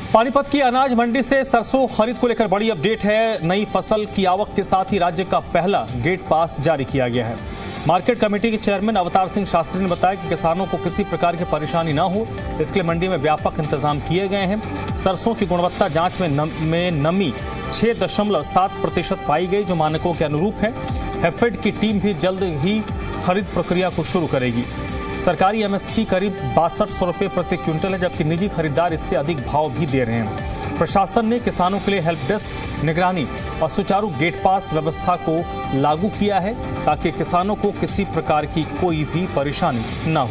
पानीपत की अनाज मंडी से सरसों खरीद को लेकर बड़ी अपडेट है। नई फसल की आवक के साथ ही राज्य का पहला गेट पास जारी किया गया है। मार्केट कमेटी के चेयरमैन अवतार सिंह शास्त्री ने बताया कि किसानों को किसी प्रकार की परेशानी न हो, इसके लिए मंडी में व्यापक इंतजाम किए गए हैं। सरसों की गुणवत्ता जांच में नमी 6.7% पाई गई, जो मानकों के अनुरूप है। हैफेड की टीम भी जल्द ही खरीद प्रक्रिया को शुरू करेगी। सरकारी एमएसपी करीब 6200 रुपये प्रति क्विंटल है, जबकि निजी खरीदार इससे अधिक भाव भी दे रहे हैं। प्रशासन ने किसानों के लिए हेल्प डेस्क, निगरानी और सुचारू गेट पास व्यवस्था को लागू किया है, ताकि किसानों को किसी प्रकार की कोई भी परेशानी न हो।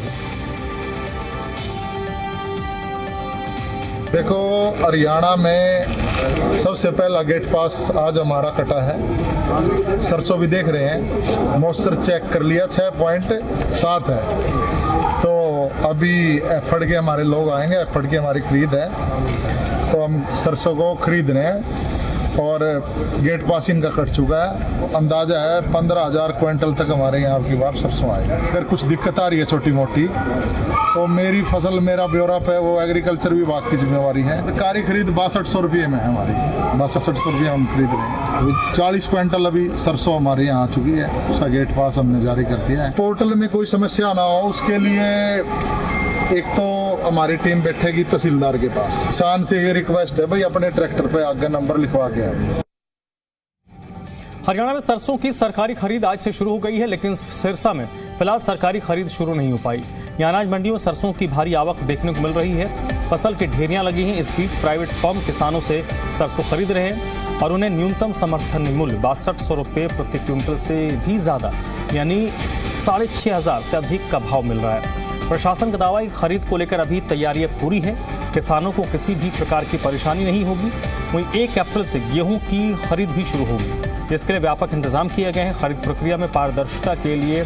देखो, हरियाणा में सबसे पहला गेट पास आज हमारा कटा है। सरसों भी देख रहे हैं, मॉइस्चर चेक कर लिया, 6.7 है। तो अभी एफर्ड के हमारे लोग आएंगे, एफर्ड की हमारी खरीद है, तो हम सरसों को खरीद रहे हैं और गेट पास इनका कट चुका है। अंदाजा है 15,000 क्विंटल तक हमारे यहाँ की बार सरसों आएगा। अगर कुछ दिक्कत आ रही है छोटी मोटी, तो मेरी फसल मेरा ब्यौरा पे वो एग्रीकल्चर विभाग की जिम्मेवारी है। सरकारी खरीद 6200 रुपये में है हमारी, 6200 रुपये हम खरीद रहे हैं। 40 क्विंटल अभी सरसों हमारे यहाँ आ चुकी है, उसका गेट पास हमने जारी कर दिया है। पोर्टल में कोई समस्या ना हो, उसके लिए एक तो हमारी टीम बैठेगी तहसीलदार के पास। किसान से ये रिक्वेस्ट है, भाई अपने ट्रैक्टर पे आगे नंबर लिखवा के आए। हरियाणा में सरसों की सरकारी खरीद आज से शुरू हो गई है, लेकिन सिरसा में फिलहाल सरकारी खरीद शुरू नहीं हो पाई। यहाँ अनाज मंडियों में सरसों की भारी आवक देखने को मिल रही है। फसल की ढेरियां लगी हैं। इस बीच प्राइवेट फर्म किसानों से सरसों खरीद रहे हैं और उन्हें न्यूनतम समर्थन मूल्य 6200 रुपये प्रति क्विंटल से भी ज्यादा, यानी 6500 से अधिक का भाव मिल रहा है। प्रशासन का दावा है कि खरीद को लेकर अभी तैयारियां पूरी है, किसानों को किसी भी प्रकार की परेशानी नहीं होगी। वहीं 1 अप्रैल से गेहूं की खरीद भी शुरू होगी, जिसके लिए व्यापक इंतजाम किए गए हैं। खरीद प्रक्रिया में पारदर्शिता के लिए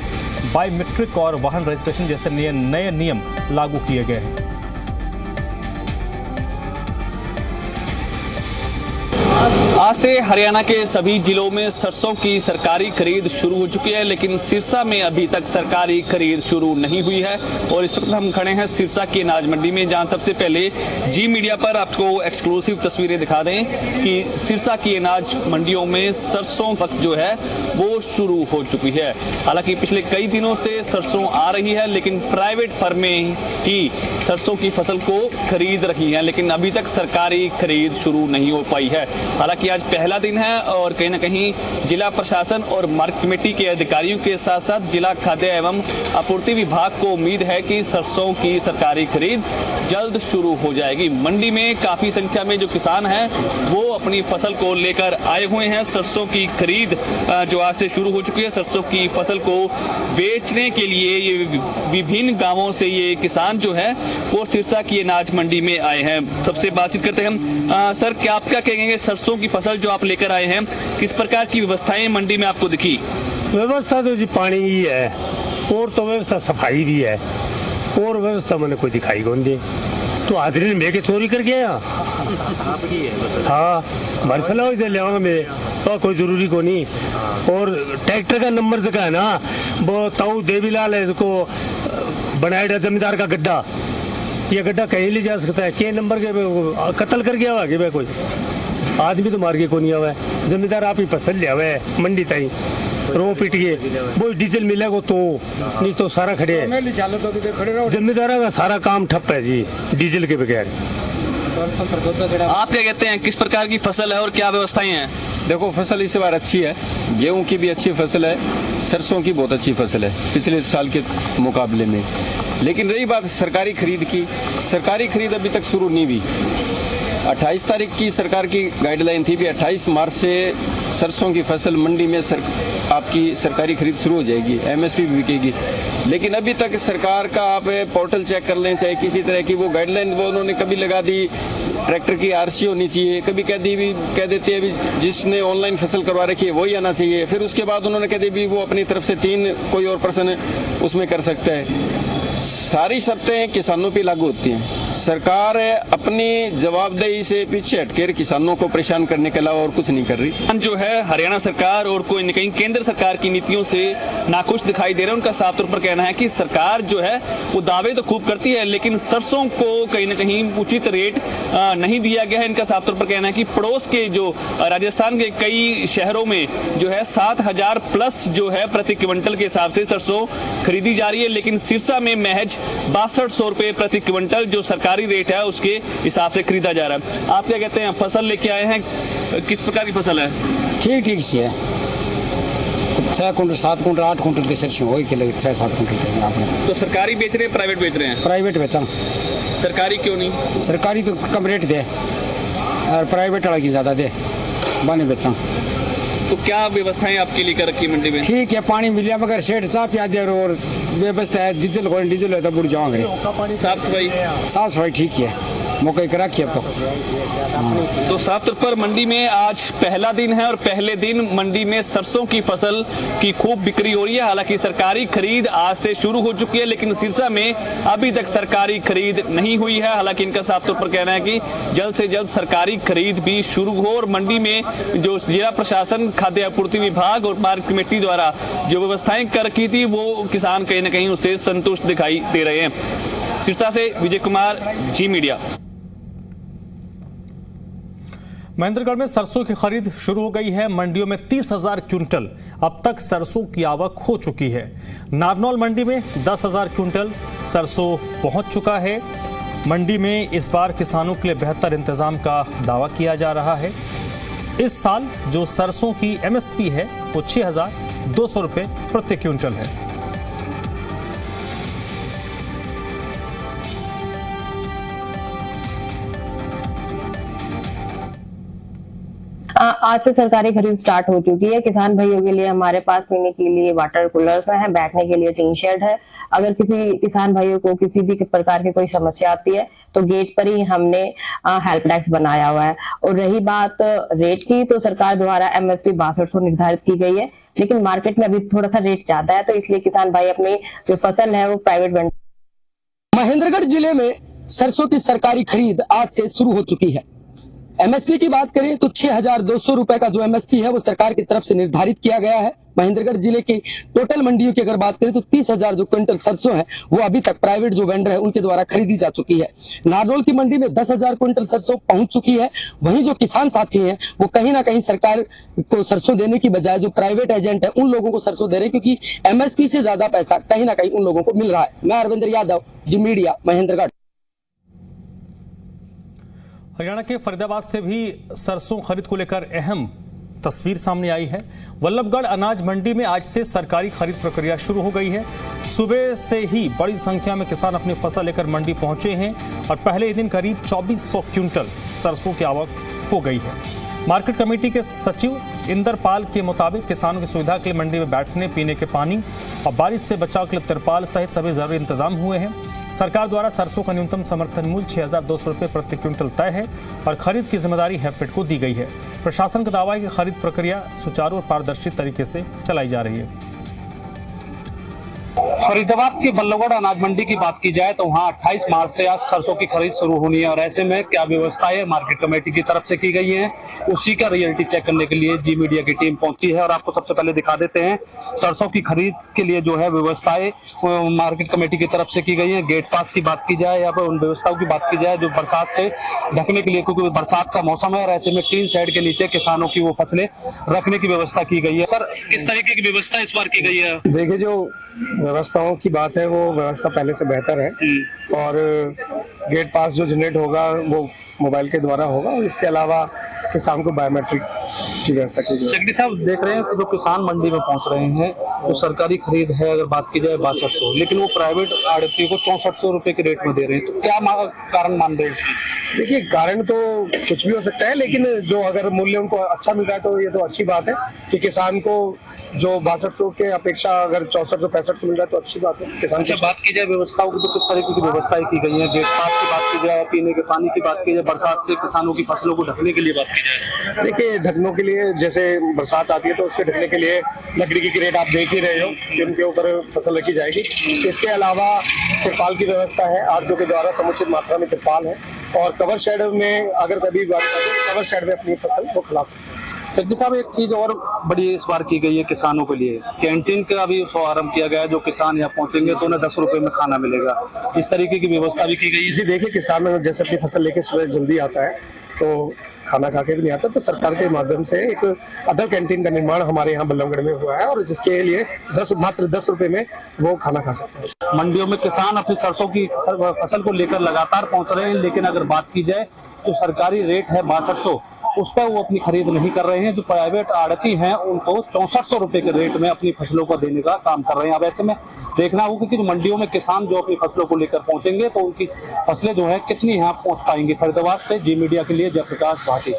बायोमेट्रिक और वाहन रजिस्ट्रेशन जैसे नए नियम लागू किए गए हैं। आज से हरियाणा के सभी जिलों में सरसों की सरकारी खरीद शुरू हो चुकी है, लेकिन सिरसा में अभी तक सरकारी खरीद शुरू नहीं हुई है। और इस वक्त हम खड़े हैं सिरसा की अनाज मंडी में, जहां सबसे पहले जी मीडिया पर आपको एक्सक्लूसिव तस्वीरें दिखा दें कि सिरसा की अनाज मंडियों में सरसों वक्त जो है वो शुरू हो चुकी है। हालांकि पिछले कई दिनों से सरसों आ रही है, लेकिन प्राइवेट फर्में ही सरसों की फसल को खरीद रही हैं, लेकिन अभी तक सरकारी खरीद शुरू नहीं हो पाई है। हालांकि आज पहला दिन है और कहीं ना कहीं जिला प्रशासन और मार्केट कमेटी के अधिकारियों के साथ साथ जिला खाद्य एवं आपूर्ति विभाग को उम्मीद है कि सरसों की सरकारी खरीद जल्द शुरू हो जाएगी। मंडी में काफी संख्या में जो किसान हैं वो अपनी फसल को लेकर आए हुए हैं। सरसों की खरीद जो आज से शुरू हो चुकी है, सरसों की फसल को बेचने के लिए ये विभिन्न गांवों से ये किसान जो है वो सिरसा की अनाज मंडी में आए हैं। सबसे बातचीत करते हैं हम। सर, क्या आप क्या कहेंगे, सरसों की फसल जो आप लेकर आए हैं, किस प्रकार की व्यवस्थाएं मंडी में आपको दिखी? व्यवस्था तो जी पानी ही है, और तो व्यवस्था सफाई भी है, और व्यवस्था मैंने कोई दिखाई कौन दी। तो हाजरी में के चोरी कर गया। हाँ, हमारी सलाह से ले में तो कोई जरूरी को नहीं। और ट्रैक्टर का नंबर से का है ना, वो ताऊ देवीलाल है, इसको बनाया जमींदार का गड्ढा, ये गड्ढा कहीं ले जा सकता है। के नंबर के कत्ल कर गया हुआ भाई, कोई आदमी तो मार के को नहीं हुआ है। जमींदार आप ही फसल लिया हुआ है मंडी ताई, रो पीट के वो डीजल मिलेगा तो नहीं तो सारा खड़े है। जमींदारा का सारा काम ठप है जी, डीजल के बगैर। आप क्या कहते हैं, किस प्रकार की फसल है और क्या व्यवस्थाएं हैं? देखो, फसल इस बार अच्छी है, गेहूं की भी अच्छी फसल है, सरसों की बहुत अच्छी फसल है पिछले साल के मुकाबले में। लेकिन रही बात सरकारी खरीद की, सरकारी खरीद अभी तक शुरू नहीं हुई। 28 तारीख की सरकार की गाइडलाइन थी भी 28 मार्च से सरसों की फसल मंडी में आपकी सरकारी खरीद शुरू हो जाएगी, एमएसपी भी बिकेगी। लेकिन अभी तक सरकार का आप पोर्टल चेक कर लें, चाहे किसी तरह की वो गाइडलाइन वो उन्होंने कभी लगा दी ट्रैक्टर की आरसी होनी चाहिए, कभी कह देती है भी जिसने ऑनलाइन फसल करवा रखी है वही आना चाहिए। फिर उसके बाद उन्होंने कह दी भी वो अपनी तरफ से 3 कोई और पर्सन उसमें कर सकता है। सारी शर्तें किसानों पे लागू होती हैं। सरकार अपनी जवाबदेही से पीछे हटकर किसानों को परेशान करने के अलावा और कुछ नहीं कर रही। जो है हरियाणा सरकार और कोई न कहीं केंद्र सरकार की नीतियों से नाखुश दिखाई दे रहे हैं। उनका साफ तौर पर कहना है कि सरकार जो है वो दावे तो खूब करती है, लेकिन सरसों को कहीं न कहीं उचित रेट नहीं दिया गया है। इनका साफ तौर पर कहना है कि पड़ोस के जो राजस्थान के कई शहरों में जो है 7,000 प्लस जो है प्रति क्विंटल के हिसाब से सरसों खरीदी जा रही है, लेकिन सिरसा में महज 6200 रुपए प्रति क्विंटल जो सरकारी रेट है उसके हिसाब से खरीदा जा रहा है। आप क्या कहते हैं, फसल लेके आए हैं, किस प्रकार की फसल है? ठीक सी है, 6 कुंटल 7 कुंटल 8 कुंटल की सरसों हो के लगे 6-7 कुंटल आपने। तो सरकारी बेच रहे हैं, प्राइवेट बेच रहे हैं? प्राइवेट बेचा। सरकारी क्यों नहीं? सरकारी तो कम रेट दे और प्राइवेट वाला की ज्यादा दे, बाने बेचा। तो क्या व्यवस्थाएं आपके लिए कर रखी मंडी में? ठीक है, पानी मिल गया मगर शेड चाह पिया दे और व्यवस्था है, डीजल है तो बुढ़ जाओगे। साफ सफाई ठीक है, मौके करा किया तो साफ तौर पर मंडी में आज पहला दिन है और पहले दिन मंडी में सरसों की फसल की खूब बिक्री हो रही है। हालांकि सरकारी खरीद आज से शुरू हो चुकी है, लेकिन सिरसा में अभी तक सरकारी खरीद नहीं हुई है। हालांकि इनका साफ तौर पर कहना है कि जल्द से जल्द सरकारी खरीद भी शुरू हो और मंडी में जो जिला प्रशासन, खाद्य आपूर्ति विभाग और मार्केट कमेटी द्वारा जो व्यवस्थाएं कर रखी थी वो किसान कहीं ना कहीं उससे संतुष्ट दिखाई दे रहे हैं। सिरसा से विजय कुमार, जी मीडिया। महेंद्रगढ़ में सरसों की खरीद शुरू हो गई है। मंडियों में 30,000 क्विंटल अब तक सरसों की आवक हो चुकी है। नारनौल मंडी में 10,000 क्विंटल सरसों पहुंच चुका है। मंडी में इस बार किसानों के लिए बेहतर इंतजाम का दावा किया जा रहा है। इस साल जो सरसों की एमएसपी है वो 6,200 रुपये प्रति क्विंटल है। आज से सरकारी खरीद स्टार्ट हो चुकी है। किसान भाइयों के लिए हमारे पास पीने के लिए वाटर कूलर्स हैं, बैठने के लिए टीन शेड है। अगर किसी किसान भाइयों को किसी भी प्रकार की कोई समस्या आती है तो गेट पर ही हमने हेल्प डेस्क बनाया हुआ है। और रही बात रेट की, तो सरकार द्वारा एमएसपी 6200 निर्धारित की गई है, लेकिन मार्केट में अभी थोड़ा सा रेट ज्यादा है, तो इसलिए किसान भाई अपनी जो फसल है वो प्राइवेट वेंडर। महेंद्रगढ़ जिले में सरसों की सरकारी खरीद आज से शुरू हो चुकी है। एमएसपी की बात करें तो 6,200 रुपए का जो एमएसपी है वो सरकार की तरफ से निर्धारित किया गया है। महेंद्रगढ़ जिले की टोटल मंडियों की अगर बात करें तो 30,000 जो क्विंटल सरसों है वो अभी तक प्राइवेट जो वेंडर है उनके द्वारा खरीदी जा चुकी है। नारनौल की मंडी में 10,000 क्विंटल सरसों पहुंच चुकी है। वहीं जो किसान साथी हैं वो कहीं ना कहीं सरकार को सरसों देने की बजाय जो प्राइवेट एजेंट है उन लोगों को सरसों दे रहे हैं, क्योंकि एमएसपी से ज्यादा पैसा कहीं ना कहीं उन लोगों को मिल रहा है। मैं अरविंदर यादव, जी मीडिया, महेंद्रगढ़। हरियाणा के फरीदाबाद से भी सरसों खरीद को लेकर अहम तस्वीर सामने आई है। वल्लभगढ़ अनाज मंडी में आज से सरकारी खरीद प्रक्रिया शुरू हो गई है। सुबह से ही बड़ी संख्या में किसान अपनी फसल लेकर मंडी पहुंचे हैं और पहले ही दिन करीब 2400 क्विंटल सरसों की आवक हो गई है। मार्केट कमेटी के सचिव इंदरपाल के मुताबिक किसानों की सुविधा के लिए मंडी में बैठने, पीने के पानी और बारिश से बचाव के लिए तिरपाल सहित सभी जरूरी इंतजाम हुए हैं। सरकार द्वारा सरसों का न्यूनतम समर्थन मूल्य 6,200 रुपये प्रति क्विंटल तय है और खरीद की जिम्मेदारी हैफेड को दी गई है। प्रशासन का दावा है कि खरीद प्रक्रिया सुचारू और पारदर्शी तरीके से चलाई जा रही है। फरीदाबाद के वल्लभगढ़ अनाज मंडी की बात की जाए तो वहां 28 मार्च से आज सरसों की खरीद शुरू होनी है और ऐसे में क्या व्यवस्थाएं मार्केट कमेटी की तरफ से की गई हैं, उसी का रियलिटी चेक करने के लिए जी मीडिया की टीम पहुंची है। और आपको सबसे पहले दिखा देते हैं सरसों की खरीद के लिए जो है व्यवस्थाएं मार्केट कमेटी की तरफ से की गई है। गेट पास की बात की जाए या फिर उन व्यवस्थाओं की बात की जाए जो बरसात से ढकने के लिए, क्योंकि बरसात का मौसम है और ऐसे में टीन शेड के नीचे किसानों की वो फसलें रखने की व्यवस्था की गई है। सर, किस तरीके की व्यवस्था इस बार की गई है? देखिए, जो व्यवस्थाओं की बात है वो व्यवस्था पहले से बेहतर है और गेट पास जो जनरेट होगा वो मोबाइल के द्वारा होगा और इसके अलावा किसान को बायोमेट्रिक की व्यवस्था की जाएगी। सेक्रेटरी साहब, देख रहे हैं जो किसान मंडी में पहुंच रहे हैं तो सरकारी खरीद है अगर बात की जाए 6200, लेकिन वो प्राइवेट आड़ती को 6400 रुपए के रेट में दे रहे हैं, तो क्या कारण मान रहे हैं इसमें? देखिए कारण तो कुछ भी हो सकता है, लेकिन जो अगर मूल्य उनको अच्छा मिल रहा है तो ये तो अच्छी बात है कि किसान को जो 6200 के अपेक्षा अगर 6400-6500 मिल रहा है तो अच्छी बात है किसान। अच्छा, बात की जाए व्यवस्थाओं की तो किस तरीके की व्यवस्थाएं की गई हैं? गेट पास की बात की जाए, पीने के पानी की बात की जाए, बरसात से किसानों की फसलों को ढकने के लिए बात की जाए। देखिए ढकनों के लिए जैसे बरसात आती है तो उसके ढकने के लिए लकड़ी की क्रेट आप देख ही रहे हो कि उनके ऊपर फसल रखी जाएगी। इसके अलावा तिरपाल की व्यवस्था है, आरटीओ के द्वारा समुचित मात्रा में तिरपाल है, और कवर शेड में अगर कभी कवर शेड में अपनी फसल वो खिला सकते हैं। सज्जी साहब, एक चीज और बड़ी इस बार की गई है किसानों के लिए, कैंटीन का भी शुभारंभ किया गया है। जो किसान यहाँ पहुंचेंगे तो उन्हें 10 रुपए में खाना मिलेगा, इस तरीके की व्यवस्था भी की गई है। जी देखिए, किसान जैसे अपनी फसल लेके सुबह जल्दी आता है तो खाना खा के भी नहीं आता, तो सरकार के माध्यम से एक अदर कैंटीन का निर्माण हमारे यहाँ बल्लभगढ़ में हुआ है, और जिसके लिए मात्र 10 रुपए में वो खाना खा सकते हैं। मंडियों में किसान अपनी सरसों की फसल को लेकर लगातार पहुंच रहे हैं, लेकिन अगर बात की जाए तो सरकारी रेट है 6200, उस पर वो अपनी खरीद नहीं कर रहे हैं। जो प्राइवेट आड़ती हैं उनको 6400 रुपए के रेट में अपनी फसलों को देने का काम कर रहे हैं। अब ऐसे में देखना होगा कि मंडियों में किसान जो अपनी फसलों को लेकर पहुंचेंगे तो उनकी फसलें जो है कितनी यहाँ पहुंच पाएंगी। फरीदाबाद से जी मीडिया के लिए जयप्रकाश भाटी।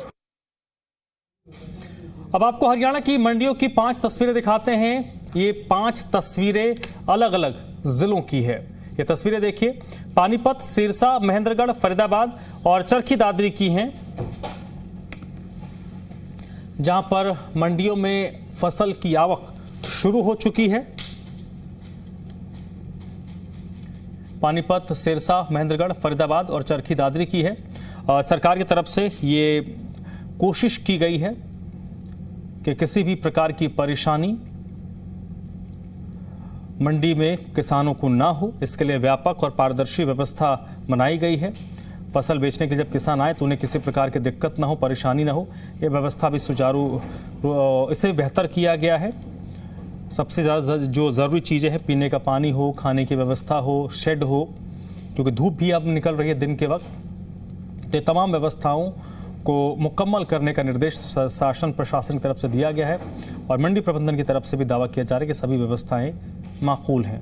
अब आपको हरियाणा की मंडियों की 5 तस्वीरें दिखाते हैं। ये 5 तस्वीरें अलग अलग जिलों की है। ये तस्वीरें देखिए, पानीपत, सिरसा, महेंद्रगढ़, फरीदाबाद और चरखी दादरी की हैं, जहां पर मंडियों में फसल की आवक शुरू हो चुकी है। पानीपत, सिरसा, महेंद्रगढ़, फरीदाबाद और चरखी दादरी की है। सरकार की तरफ से ये कोशिश की गई है कि किसी भी प्रकार की परेशानी मंडी में किसानों को ना हो, इसके लिए व्यापक और पारदर्शी व्यवस्था बनाई गई है। फसल बेचने के लिए जब किसान आए तो उन्हें किसी प्रकार की दिक्कत ना हो, परेशानी ना हो, ये व्यवस्था भी सुचारू, इसे बेहतर किया गया है। सबसे ज़्यादा जो ज़रूरी चीज़ें हैं, पीने का पानी हो, खाने की व्यवस्था हो, शेड हो, क्योंकि धूप भी अब निकल रही है दिन के वक्त, तो तमाम व्यवस्थाओं को मुकम्मल करने का निर्देश शासन प्रशासन की तरफ से दिया गया है, और मंडी प्रबंधन की तरफ से भी दावा किया जा रहा है कि सभी व्यवस्थाएं माकूल हैं।